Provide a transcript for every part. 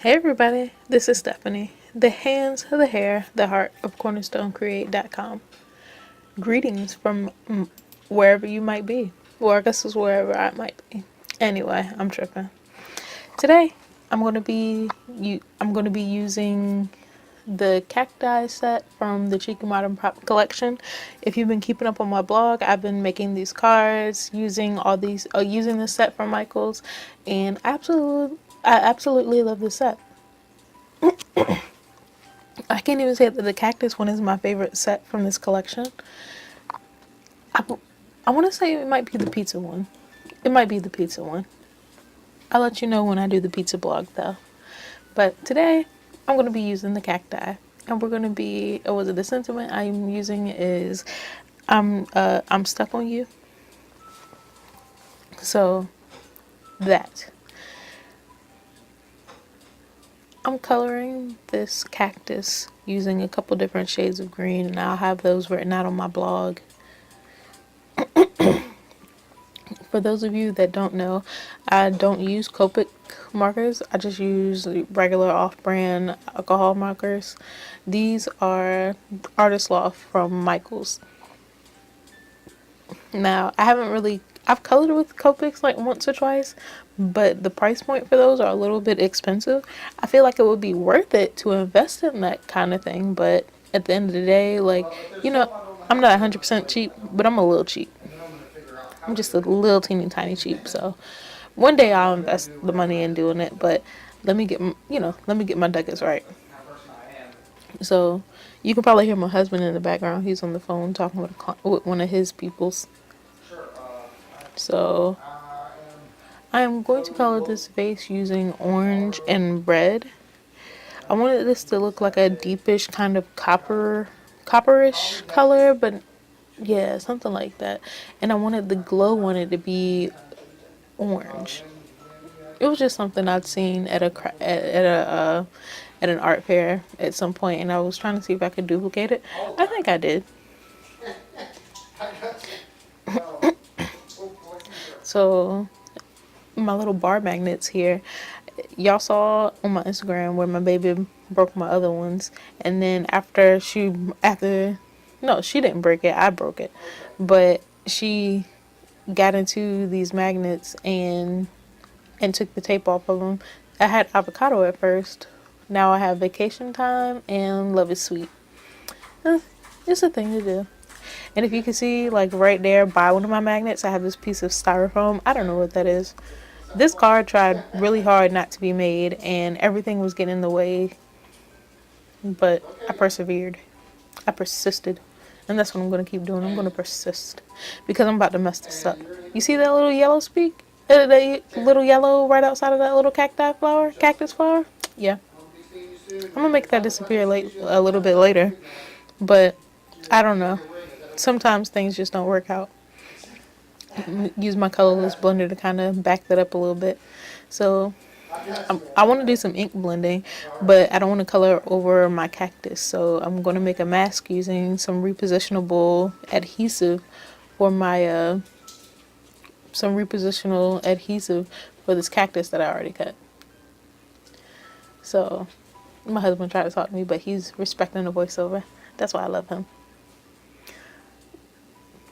Hey everybody, this is Stephanie, the hands, the hair, the heart of CornerstoneCreate.com. Greetings from wherever you might be. Well, I guess it's wherever I might be. Anyway, I'm tripping. Today, I'm gonna be using the cacti set from the Cheeky Modern Pop collection. If you've been keeping up on my blog, I've been making these cards using using this set from Michaels, and I absolutely love this set. I can't even say that the cactus one is my favorite set from this collection. I, I want to say it might be the pizza one. It might be the pizza one. I'll let you know when I do the pizza blog though. But today, I'm going to be using the cacti. And we're going to be, the sentiment I'm using is, I'm stuck on you. So, that. I'm coloring this cactus using a couple different shades of green, and I'll have those written out on my blog. For those of you that don't know, I don't use Copic markers. I just use regular off-brand alcohol markers. These are Artist Loft from Michaels. Now, I've colored with Copics like once or twice, but the price point for those are a little bit expensive. I feel like it would be worth it to invest in that kind of thing, but at the end of the day, I'm not 100% cheap, but I'm a little cheap. I'm just a little teeny tiny cheap, so one day I'll invest the money in doing it, but let me get my ducats right. So you can probably hear my husband in the background. He's on the phone talking with one of his peoples. So I am going to color this vase using orange and red. I wanted this to look like a deepish kind of copperish color, but yeah, something like that. And I wanted the glow on it to be orange. It was just something I'd seen at an art fair at some point, and I was trying to see if I could duplicate it. I think I did. So my little bar magnets here, y'all saw on my Instagram where my baby broke my other ones, and then no, she didn't break it, I broke it, but she got into these magnets and took the tape off of them. I had avocado at first. Now I have vacation time and love is sweet. It's a thing to do. And if you can see, like right there by one of my magnets, I have this piece of styrofoam. I don't know what that is. This card tried really hard not to be made, and everything was getting in the way. But I persevered. I persisted. And that's what I'm going to keep doing. I'm going to persist. Because I'm about to mess this up. You see that little yellow speak? That little yellow right outside of that little cactus flower? Yeah. I'm going to make that disappear a little bit later. But I don't know. Sometimes things just don't work out. Use my colorless blender to kind of back that up a little bit. So I want to do some ink blending, but I don't want to color over my cactus. So I'm going to make a mask using some repositionable adhesive for this cactus that I already cut. So my husband tried to talk to me, but he's respecting the voiceover. That's why I love him.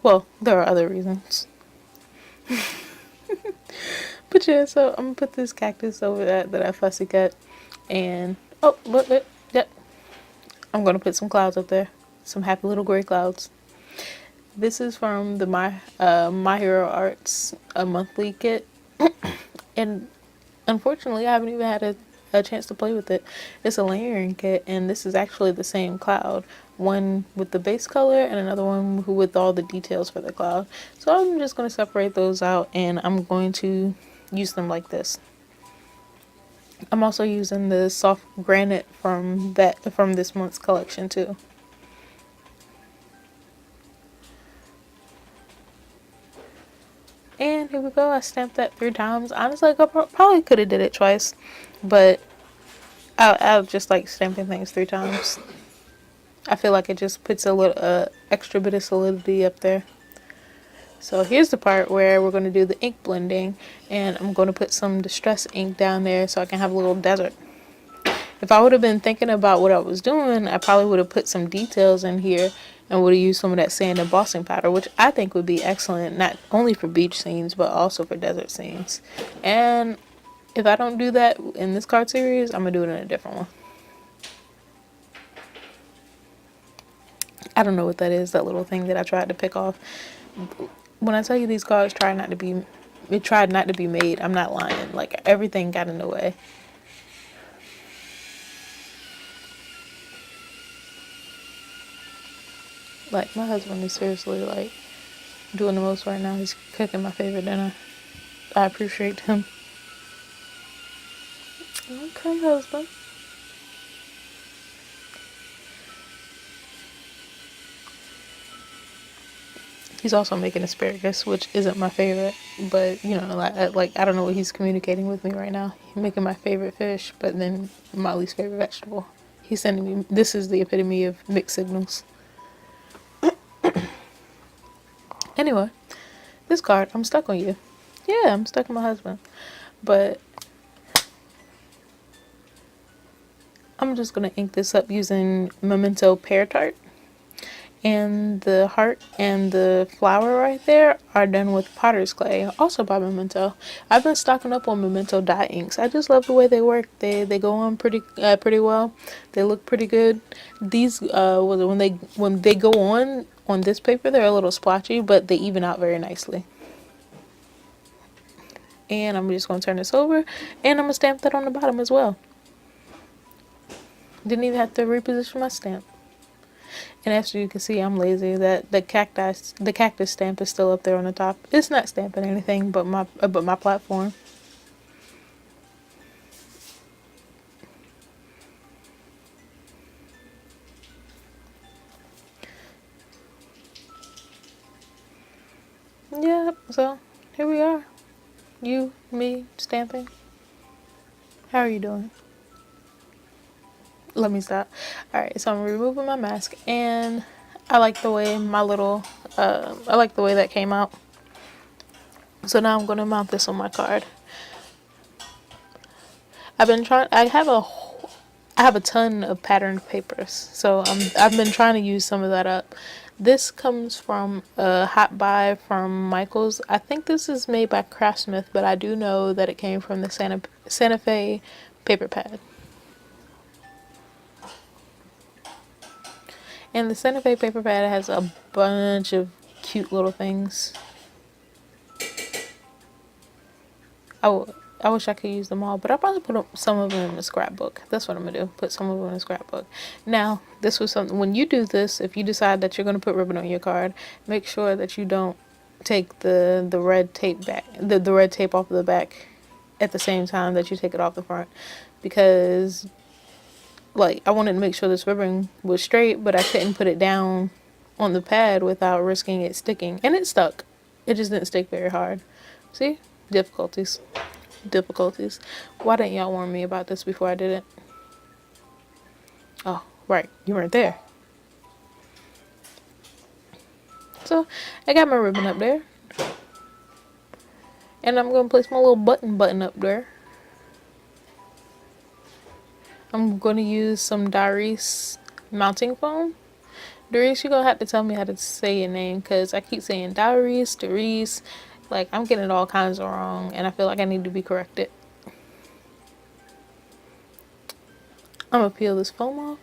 Well, there are other reasons. But yeah, so I'm gonna put this cactus over that I fussy cut, and look, yep, I'm gonna put some clouds up there, some happy little gray clouds. This is from the My Hero Arts a monthly kit, and unfortunately I haven't even had a chance to play with it. It's a layering kit, and this is actually the same cloud, one with the base color and another one with all the details for the cloud. So I'm just going to separate those out, and I'm going to use them like this. I'm also using the soft granite from this month's collection too. And here we go. I stamped that 3 times. Honestly, I probably could have did it twice, but I just like stamping things 3 times. I feel like it just puts a little extra bit of solidity up there. So here's the part where we're going to do the ink blending, and I'm going to put some distress ink down there so I can have a little desert. If I would have been thinking about what I was doing, I probably would have put some details in here and would have used some of that sand embossing powder, which I think would be excellent, not only for beach scenes, but also for desert scenes. And if I don't do that in this card series, I'm going to do it in a different one. I don't know what that is, that little thing that I tried to pick off. When I tell you these cards tried not to be made, I'm not lying. Like, everything got in the way. Like, my husband is seriously, like, doing the most right now. He's cooking my favorite dinner. I appreciate him. Okay, husband. He's also making asparagus, which isn't my favorite, but you know, like I don't know what he's communicating with me right now. He's making my favorite fish, but then my least favorite vegetable. He's sending me. This is the epitome of mixed signals. Anyway, this card, I'm stuck on you. Yeah, I'm stuck on my husband, but I'm just gonna ink this up using Memento Pear Tart. And the heart and the flower right there are done with potter's clay, also by Memento. I've been stocking up on Memento dye inks. I just love the way they work. They go on pretty well. They look pretty good. These when they go on this paper, they're a little splotchy, but they even out very nicely. And I'm just gonna turn this over, and I'm gonna stamp that on the bottom as well. Didn't even have to reposition my stamp. And as you can see, I'm lazy. That the cactus stamp is still up there on the top. It's not stamping anything but my platform. Yeah, so here we are. You, me, stamping. How are you doing? Let me stop. Alright, so I'm removing my mask, and I like the way I like the way that came out. So now I'm gonna mount this on my card. I have a ton of patterned papers, so I've been trying to use some of that up. This comes from a hot buy from Michaels. I think this is made by Craftsmith, but I do know that it came from the Santa Fe paper pad. And the Santa Fe paper pad has a bunch of cute little things. I wish I could use them all, but I'll probably put some of them in a scrapbook. That's what I'm going to do. Put some of them in a scrapbook. Now, this was something, when you do this, if you decide that you're going to put ribbon on your card, make sure that you don't take the red tape back, the red tape off of the back at the same time that you take it off the front. Because, like, I wanted to make sure this ribbon was straight, but I couldn't put it down on the pad without risking it sticking. And it stuck. It just didn't stick very hard. See? Difficulties. Why didn't y'all warn me about this before I did it? Oh, right. You weren't there. So, I got my ribbon up there. And I'm going to place my little button up there. I'm going to use some Doris mounting foam. Doris, you're going to have to tell me how to say your name, because I keep saying Doris. Like, I'm getting it all kinds of wrong, and I feel like I need to be corrected. I'm going to peel this foam off.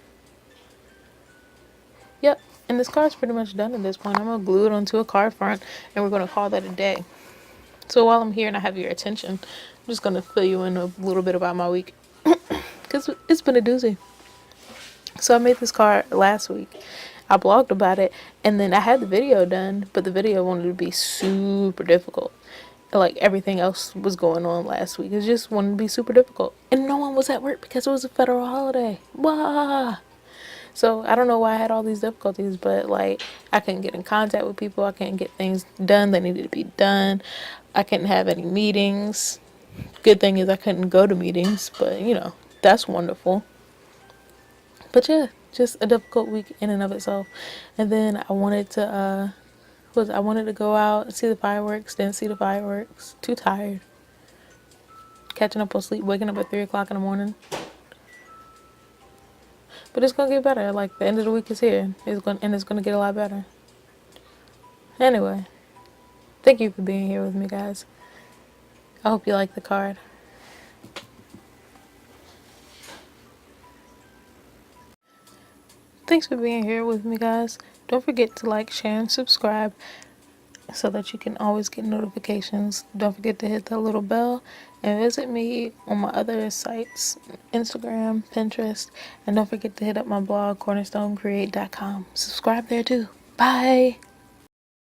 Yep, and this card's pretty much done at this point. I'm going to glue it onto a card front, and we're going to call that a day. So while I'm here and I have your attention, I'm just going to fill you in a little bit about my week. Because it's been a doozy. So I made this card last week. I blogged about it, and then I had the video done, but the video wanted to be super difficult. Like everything else was going on last week. It just wanted to be super difficult. And no one was at work because it was a federal holiday. Wah! So I don't know why I had all these difficulties, but like I couldn't get in contact with people. I couldn't get things done that needed to be done. I couldn't have any meetings. Good thing is I couldn't go to meetings, but you know, that's wonderful. But yeah, just a difficult week in and of itself. And then I wanted to go out and see the fireworks. Didn't see the fireworks. Too tired. Catching up on sleep. Waking up at 3 o'clock in the morning. But it's gonna get better. Like the end of the week is here. It's gonna get a lot better. Anyway, thank you for being here with me, guys. I hope you like the card. Thanks for being here with me, guys. Don't forget to like, share, and subscribe so that you can always get notifications. Don't forget to hit that little bell and visit me on my other sites, Instagram, Pinterest, and don't forget to hit up my blog, cornerstonecreate.com. Subscribe there too. Bye!